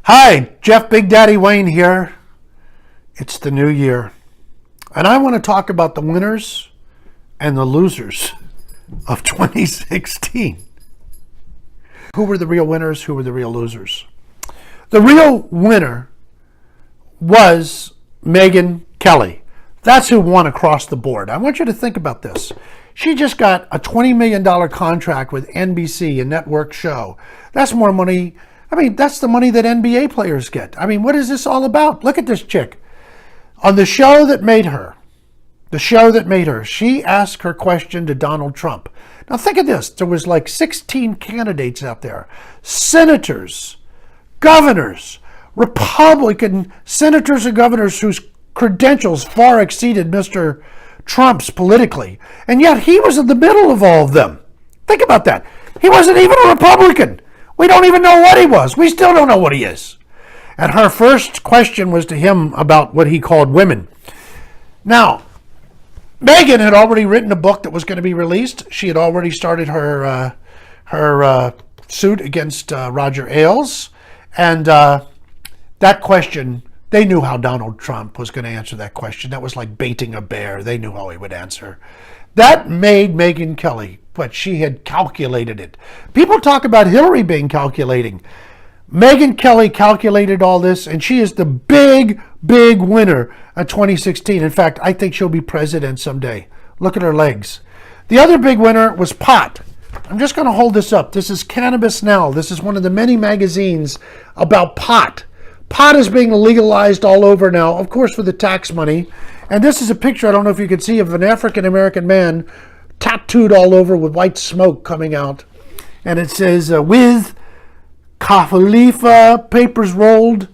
Hi, Jeff Big Daddy Wayne here. It's the new year, and I want to talk about the winners and the losers of 2016. Who were the real winners? Who were the real losers? The real winner was Megyn Kelly. That's who won across the board. I want you to think about this. She just got a $20 million contract with NBC, a network show. That's more money. That's the money that NBA players get. What is this all about? Look at this chick. On the show that made her, she asked her question to Donald Trump. Now think of this. There was like 16 candidates out there. Senators, governors, Republican senators and governors whose credentials far exceeded Mr. Trump's politically. And yet he was in the middle of all of them. Think about that. He wasn't even a Republican. We don't even know what he was. We still don't know what he is. And her first question was to him about what he called women. Now, Megyn had already written a book that was going to be released. She had already started her suit against Roger Ailes. And that question, they knew how Donald Trump was going to answer that question. That was like baiting a bear. They knew how he would answer. That made Megyn Kelly, but she had calculated it. People talk about Hillary being calculating. Megyn Kelly calculated all this, and she is the big winner of 2016. In fact, I think she'll be president someday. Look at her legs. The other big winner was pot. I'm just going to hold this up. This is Cannabis Now. This is one of the many magazines about pot. Pot is being legalized all over now, of course, for the tax money. And this is a picture, I don't know if you can see, of an African-American man tattooed all over with white smoke coming out. And it says, with Khalifa, papers rolled.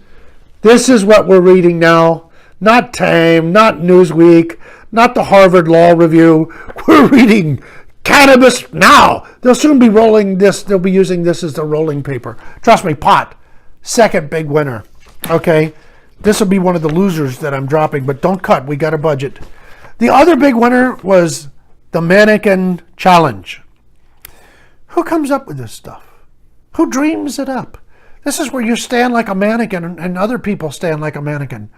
This is what we're reading now. Not Time, not Newsweek, not the Harvard Law Review. We're reading Cannabis Now. They'll soon be rolling this. They'll be using this as the rolling paper. Trust me, pot. Second big winner. Okay, this will be one of the losers that I'm dropping, but don't cut. We got a budget. The other big winner was the Mannequin Challenge. Who comes up with this stuff? Who dreams it up? This is where you stand like a mannequin and other people stand like a mannequin.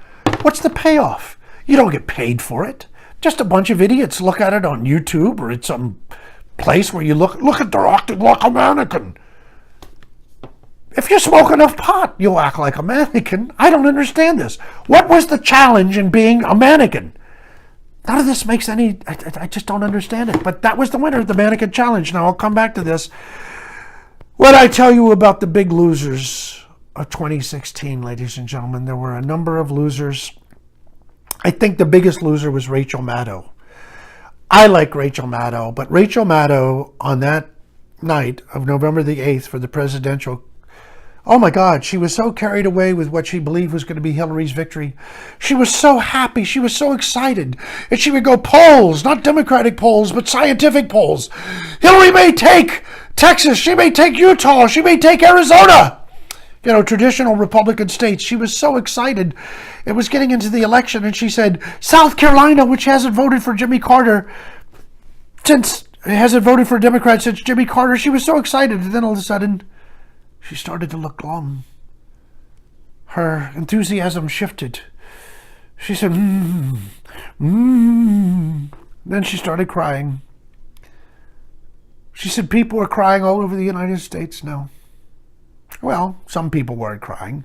What's the payoff? You don't get paid for it. Just a bunch of idiots look at it on YouTube or at some place where you look at they're acting like a mannequin. If you smoke enough pot, you'll act like a mannequin. I don't understand this. What was the challenge in being a mannequin? None of this makes any... I just don't understand it. But that was the winner of the Mannequin Challenge. Now, I'll come back to this. What I tell you about the big losers of 2016, ladies and gentlemen, there were a number of losers. I think the biggest loser was Rachel Maddow. I like Rachel Maddow, but Rachel Maddow on that night of November the 8th for the presidential, oh my God, she was so carried away with what she believed was going to be Hillary's victory. She was so happy. She was so excited. And she would go polls, not Democratic polls, but scientific polls. Hillary may take Texas. She may take Utah. She may take Arizona. Traditional Republican states. She was so excited. It was getting into the election, and she said, South Carolina, which hasn't voted for Jimmy Carter hasn't voted for a Democrat since Jimmy Carter. She was so excited, and then all of a sudden, she started to look glum. Her enthusiasm shifted. She said, Then she started crying. She said people are crying all over the United States now. Well, some people weren't crying.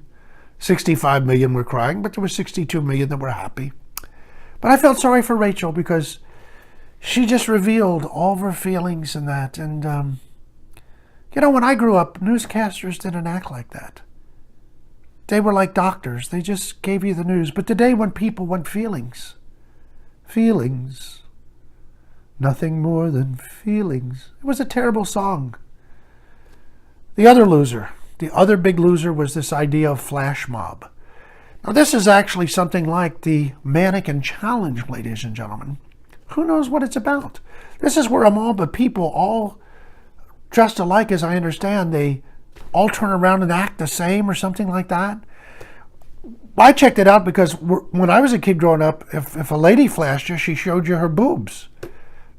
65 million were crying, but there were 62 million that were happy. But I felt sorry for Rachel because she just revealed all of her feelings in that. And, when I grew up, newscasters didn't act like that. They were like doctors. They just gave you the news. But today when people want feelings, nothing more than feelings. It was a terrible song. The other big loser was this idea of flash mob. Now this is actually something like the Mannequin Challenge, ladies and gentlemen. Who knows what it's about? This is where a mob of people all dressed alike, as I understand, they all turn around and act the same or something like that. I checked it out because when I was a kid growing up, if a lady flashed you, she showed you her boobs.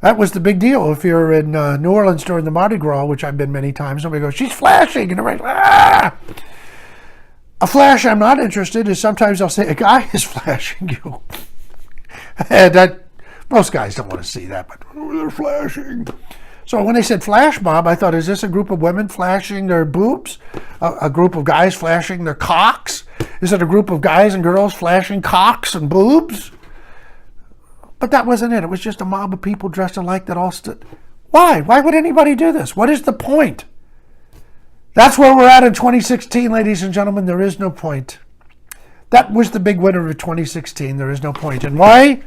That was the big deal. If you're in New Orleans during the Mardi Gras, which I've been many times, somebody goes, she's flashing, and everybody's, ah! A flash I'm not interested is sometimes I'll say a guy is flashing you. And most guys don't want to see that, but they're flashing. So when they said flash mob, I thought, is this a group of women flashing their boobs? A group of guys flashing their cocks? Is it a group of guys and girls flashing cocks and boobs? But that wasn't it. It was just a mob of people dressed alike that all stood. Why? Why would anybody do this? What is the point? That's where we're at in 2016, ladies and gentlemen. There is no point. That was the big winner of 2016. There is no point. And why?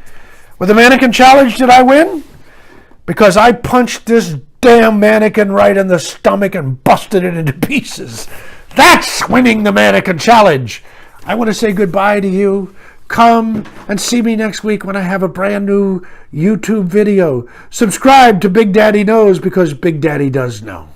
With the mannequin challenge, did I win? Because I punched this damn mannequin right in the stomach and busted it into pieces. That's winning the mannequin challenge. I want to say goodbye to you. Come and see me next week when I have a brand new YouTube video. Subscribe to Big Daddy Knows, because Big Daddy does know.